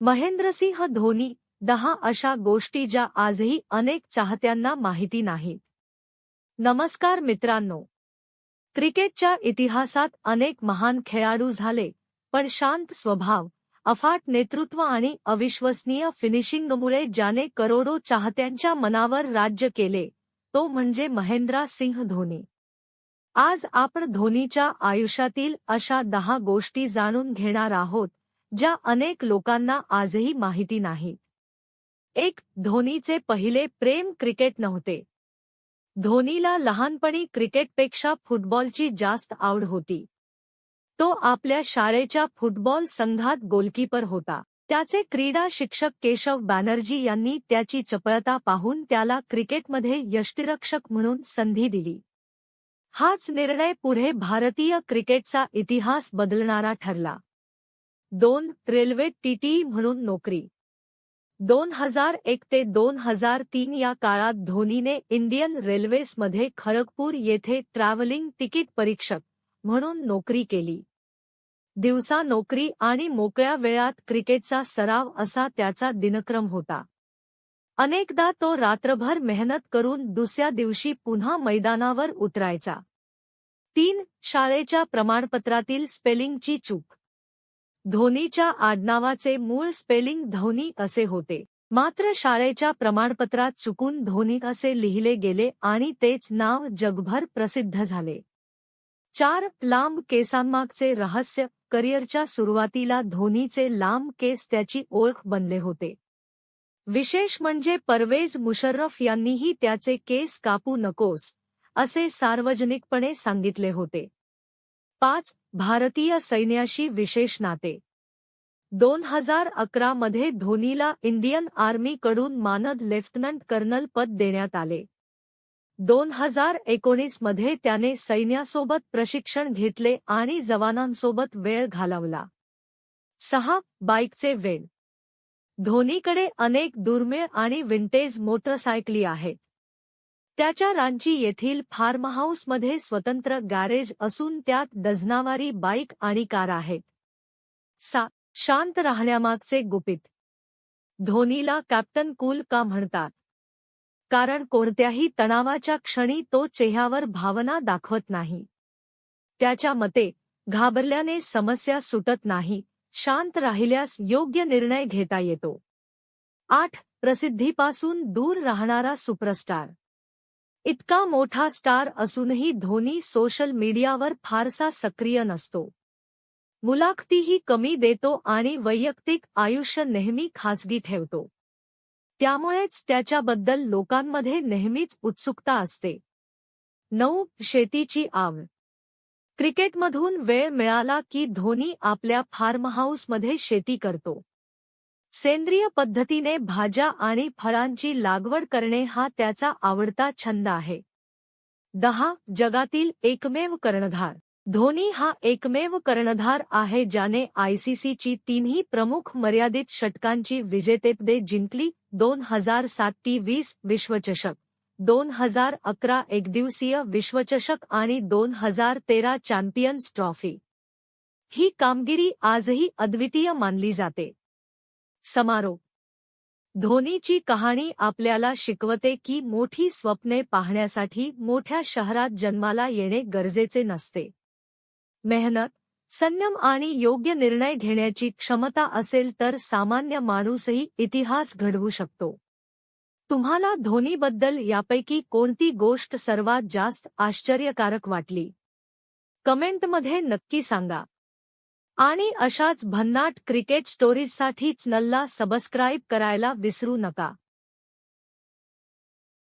महेंद्रसिंह धोनी 10 अशा गोष्टी ज्या आजही अनेक चाहत्यांना माहिती नाहीत. नमस्कार मित्रांनो. क्रिकेटच्या इतिहासात अनेक महान खेळाडू झाले, पण शांत स्वभाव, अफाट नेतृत्व आणि अविश्वसनीय फिनिशिंगमुळे ज्याने करोडो चाहत्यांच्या मनावर राज्य केले, तो म्हणजे महेंद्रसिंह धोनी. आज आपण धोनीच्या आयुष्यातील अशा 10 गोष्टी जाणून घेणार आहोत, ज्या अनेक लोकांना आजही माहिती नाहीत. 1. धोनीचे पहिले प्रेम क्रिकेट नव्हते. धोनीला लहानपणी क्रिकेटपेक्षा फुटबॉलची जास्त आवड होती. तो आपल्या शाळेच्या फुटबॉल संघात गोलकीपर होता. त्याचे क्रीडा शिक्षक केशव बॅनर्जी यांनी त्याची चपळता पाहून त्याला क्रिकेटमध्ये यष्टिरक्षक म्हणून संधी दिली. हाच निर्णय पुढे भारतीय क्रिकेटचा इतिहास बदलणारा ठरला. 2. रेल्वे टीटी म्हणून नोकरी. 2001 ते 2003 या काळात धोनीने इंडियन रेल्वेजमध्ये खडगपूर येथे ट्रॅव्हलिंग तिकीट परीक्षक म्हणून नोकरी केली. दिवसा नोकरी आणि मोकळ्या वेळात क्रिकेटचा सराव असा त्याचा दिनक्रम होता. अनेकदा तो रात्रभर मेहनत करून दुसऱ्या दिवशी पुन्हा मैदानावर उतरायचा. 3. शाळेच्या प्रमाणपत्रातील स्पेलिंगची चूक. धोनीच्या आडनावाचे मूळ स्पेलिंग धोनी असे होते, मात्र शाळेच्या प्रमाणपत्रात चुकून धोनी असे लिहिले गेले आणि तेच नाव जगभर प्रसिद्ध झाले. 4. लांब केसांमागचे रहस्य. करिअरच्या सुरुवातीला धोनीचे लांब केस त्याची ओळख बनले होते. विशेष म्हणजे परवेज मुशर्रफ यांनीही त्याचे केस कापू नकोस असे सार्वजनिकपणे सांगितले होते. 5. भारतीय सैन्याशी विशेष नाते. 2011 मध्ये धोनीला इंडियन आर्मीकडून मानद लेफ्टनंट कर्नल पद देण्यात आले. 2019 मध्ये त्याने सैन्यासोबत प्रशिक्षण घेतले आणि जवानांसोबत वेळ घालवला. 6. बाईकचे वेड. धोनीकडे अनेक दुर्मिळ आणि विंटेज मोटरसायकली आहेत. त्याच्या रांची येथील फार्महाऊसमध्ये स्वतंत्र गॅरेज असून त्यात डझनावारी बाईक आणि कार आहेत. 7. शांत राहण्यामागचे गुपित. धोनीला कॅप्टन कूल का म्हणतात? कारण कोणत्याही तणावाच्या क्षणी तो चेहऱ्यावर भावना दाखवत नाही. त्याच्या मते, घाबरल्याने समस्या सुटत नाही, शांत राहिल्यास योग्य निर्णय घेता येतो. 8. प्रसिद्धीपासून दूर राहणारा सुपरस्टार. इतका मोठा स्टार असूनही धोनी सोशल मीडियावर फारसा सक्रिय नसतो. मुलाखतीही कमी देतो आणि वैयक्तिक आयुष्य नेहमी खासगी ठेवतो. त्यामुळेच त्याच्याबद्दल लोकांमध्ये नेहमीच उत्सुकता असते. 9. शेतीची आवड. क्रिकेटमधून वेळ मिळाला की धोनी आपल्या फार्महाऊसमध्ये शेती करतो. सेंद्रिय पद्धतीने भाज्या आणि फळांची लागवड करणे हा त्याचा आवडता छंद आहे. 10. जगातील एकमेव कर्णधार. धोनी हा एकमेव कर्णधार आहे ज्याने आयसीसीची तिन्ही प्रमुख मर्यादित षटकांची विजेतेपदे जिंकली. 2007 टी20 विश्वचषक, 2011 एकदिवसीय विश्वचषक आणि 2013 चॅम्पियन्स ट्रॉफी. ही कामगिरी आजही अद्वितीय मानली जाते. समारोप. धोनीची कहाणी आपल्याला शिकवते की मोठी स्वप्ने पाहण्यासाठी मोठ्या शहरात जन्माला येणे गरजेचे नसते. मेहनत, संयम आणि योग्य निर्णय घेण्याची क्षमता असेल तर सामान्य माणूसही इतिहास घडवू शकतो. तुम्हाला धोनीबद्दल यापैकी कोणती गोष्ट सर्वात जास्त आश्चर्यकारक वाटली? कमेंटमध्ये नक्की सांगा. आणि अशाच भन्नाट क्रिकेट स्टोरीजसाठी चॅनलला सबस्क्राईब करायला विसरू नका.